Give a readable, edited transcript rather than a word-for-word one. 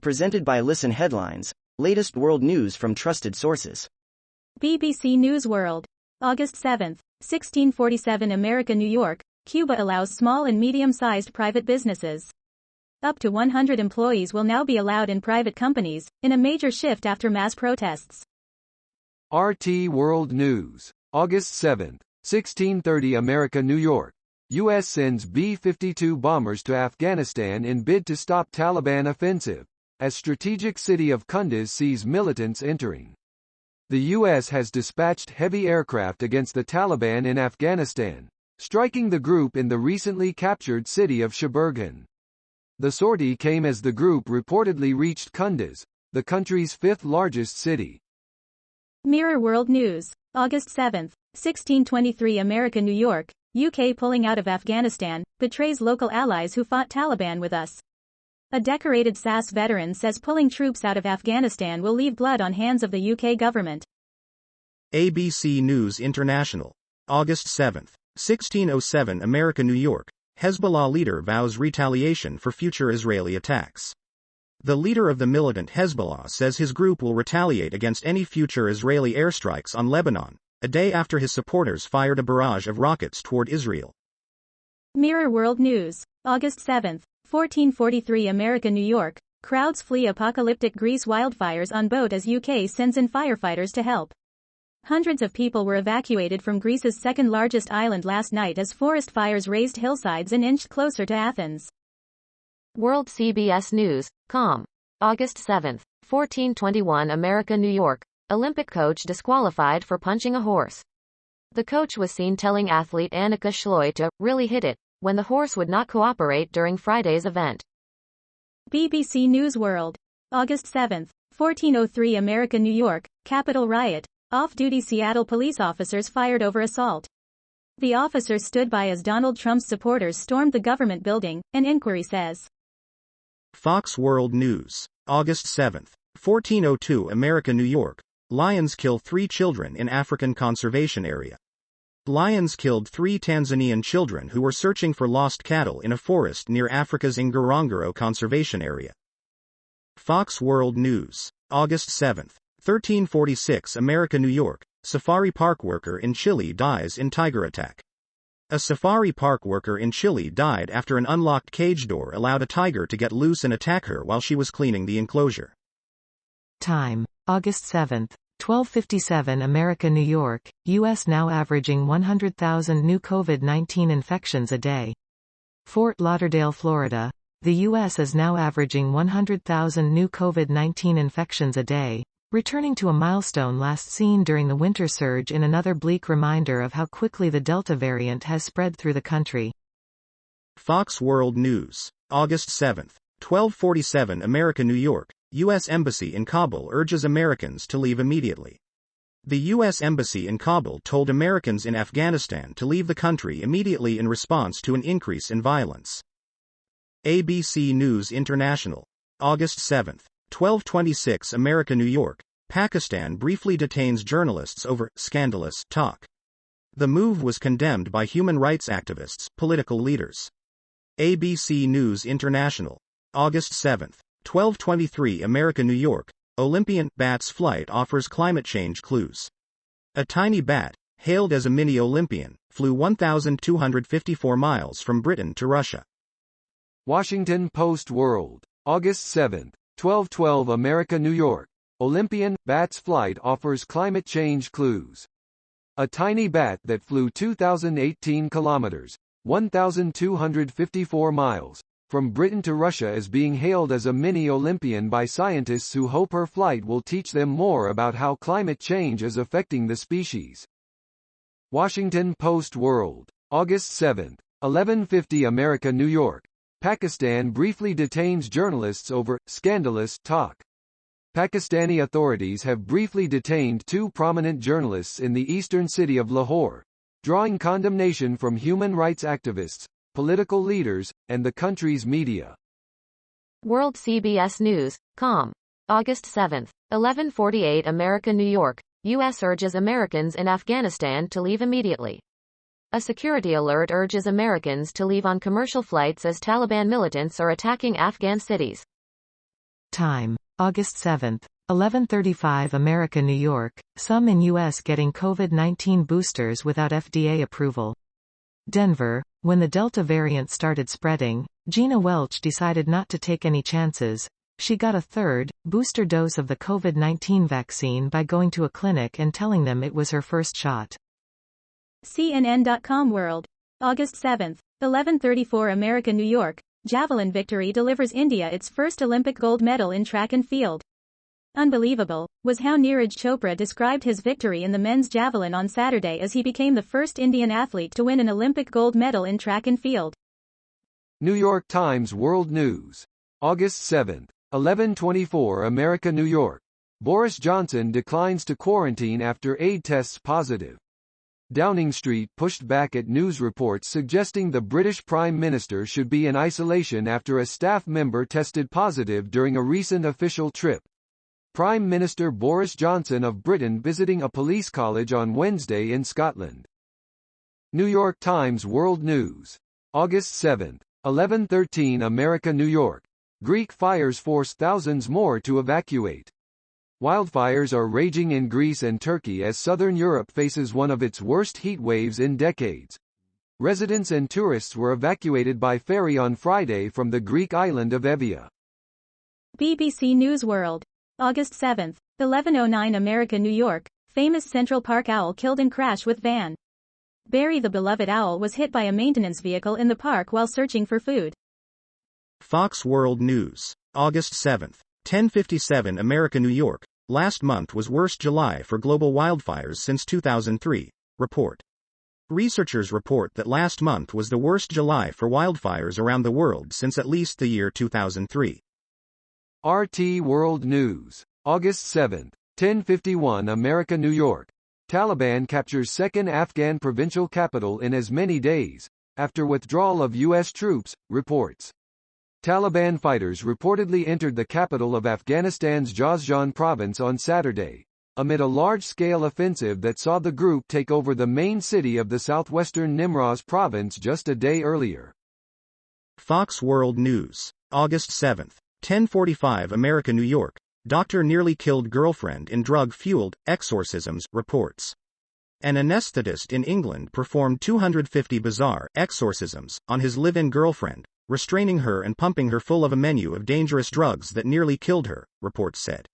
Presented by Listen Headlines, latest world news from trusted sources. BBC News World. August 7, 1647 America, New York, Cuba allows small and medium-sized private businesses. Up to 100 employees will now be allowed in private companies, in a major shift after mass protests. RT World News. August 7, 1630 America, New York. U.S. sends B-52 bombers to Afghanistan in bid to stop Taliban offensive, as strategic city of Kunduz sees militants entering. The U.S. has dispatched heavy aircraft against the Taliban in Afghanistan, striking the group in the recently captured city of Spreaker. The sortie came as the group reportedly reached Kunduz, the country's fifth largest city. Mirror World News. August 7, 1623 America, New York, UK pulling out of Afghanistan, betrays local allies who fought Taliban with us. A decorated SAS veteran says pulling troops out of Afghanistan will leave blood on hands of the UK government. ABC News International. August 7, 1607 America, New York, Hezbollah leader vows retaliation for future Israeli attacks. The leader of the militant Hezbollah says his group will retaliate against any future Israeli airstrikes on Lebanon, a day after his supporters fired a barrage of rockets toward Israel. Mirror World News. August 7, 1443 America, New York, crowds flee apocalyptic Greece wildfires on boat as UK sends in firefighters to help. Hundreds of people were evacuated from Greece's second-largest island last night as forest fires razed hillsides and inched closer to Athens. World CBS News, com. August 7, 1421 America, New York, Olympic coach disqualified for punching a horse. The coach was seen telling athlete Annika Schloy to really hit it when the horse would not cooperate during Friday's event. BBC News World. August 7, 1403 America, New York, Capitol riot. Off-duty Seattle police officers fired over assault. The officers stood by as Donald Trump's supporters stormed the government building, an inquiry says. Fox World News. August 7, 1402 America, New York, lions kill 3 children in African conservation area. Lions killed 3 Tanzanian children who were searching for lost cattle in a forest near Africa's Ngorongoro conservation area. Fox World News. August 7, 1346 America, New York, safari park worker in Chile dies in tiger attack. A safari park worker in Chile died after an unlocked cage door allowed a tiger to get loose and attack her while she was cleaning the enclosure. Time, August 7, 12:57 America, New York, U.S. now averaging 100,000 new COVID-19 infections a day. Fort Lauderdale, Florida, the U.S. is now averaging 100,000 new COVID-19 infections a day, returning to a milestone last seen during the winter surge in another bleak reminder of how quickly the Delta variant has spread through the country. Fox World News. August 7, 1247 America, New York, U.S. Embassy in Kabul urges Americans to leave immediately. The U.S. Embassy in Kabul told Americans in Afghanistan to leave the country immediately in response to an increase in violence. ABC News International. August 7, 1226 America, New York, Pakistan briefly detains journalists over scandalous talk. The move was condemned by human rights activists, political leaders. ABC News International. August 7, 1223 America, New York, Olympian bat's flight offers climate change clues. A tiny bat, hailed as a mini Olympian, flew 1,254 miles from Britain to Russia. Washington Post World. August 7, 1212 America, New York, Olympian bat's flight offers climate change clues. A tiny bat that flew 2,018 kilometers, 1,254 miles, from Britain to Russia is being hailed as a mini Olympian by scientists who hope her flight will teach them more about how climate change is affecting the species. Washington Post World. August 7, 1150 America, New York, Pakistan briefly detains journalists over scandalous talk. Pakistani authorities have briefly detained 2 prominent journalists in the eastern city of Lahore, drawing condemnation from human rights activists, political leaders, and the country's media. World CBS News, com. August 7, 1148 America, New York, U.S. urges Americans in Afghanistan to leave immediately. A security alert urges Americans to leave on commercial flights as Taliban militants are attacking Afghan cities. Time, August 7, 11:35 America, New York, some in U.S. getting COVID-19 boosters without FDA approval. Denver, when the Delta variant started spreading, Gina Welch decided not to take any chances. She got a third, booster dose of the COVID-19 vaccine by going to a clinic and telling them it was her first shot. CNN.com World. August 7, 11:34 America, New York, javelin victory delivers India its first Olympic gold medal in track and field. Unbelievable, was how Neeraj Chopra described his victory in the men's javelin on Saturday as he became the first Indian athlete to win an Olympic gold medal in track and field. New York Times World News. August 7, 11:24 America, New York. Boris Johnson declines to quarantine after aid tests positive. Downing Street pushed back at news reports suggesting the British Prime Minister should be in isolation after a staff member tested positive during a recent official trip. Prime Minister Boris Johnson of Britain visiting a police college on Wednesday in Scotland. New York Times World News. August 7, 11:13 America, New York. Greek fires force thousands more to evacuate. Wildfires are raging in Greece and Turkey as southern Europe faces one of its worst heat waves in decades. Residents and tourists were evacuated by ferry on Friday from the Greek island of Evia. BBC News World. August 7, 11:09 America, New York, famous Central Park owl killed in crash with van. Barry the beloved owl was hit by a maintenance vehicle in the park while searching for food. Fox World News. August 7, 10:57 America, New York. Last month was worst July for global wildfires since 2003, report. Researchers report that last month was the worst July for wildfires around the world since at least the year 2003. RT World News. August 7, 10:51 America, New York. Taliban captures second Afghan provincial capital in as many days, after withdrawal of U.S. troops, reports. Taliban fighters reportedly entered the capital of Afghanistan's Jazjan province on Saturday, amid a large-scale offensive that saw the group take over the main city of the southwestern Nimroz province just a day earlier. Fox World News. August 7, 10:45 America, New York. Doctor nearly killed girlfriend in drug-fueled exorcisms, reports. An anesthetist in England performed 250 bizarre exorcisms on his live-in girlfriend, restraining her and pumping her full of a menu of dangerous drugs that nearly killed her, reports said.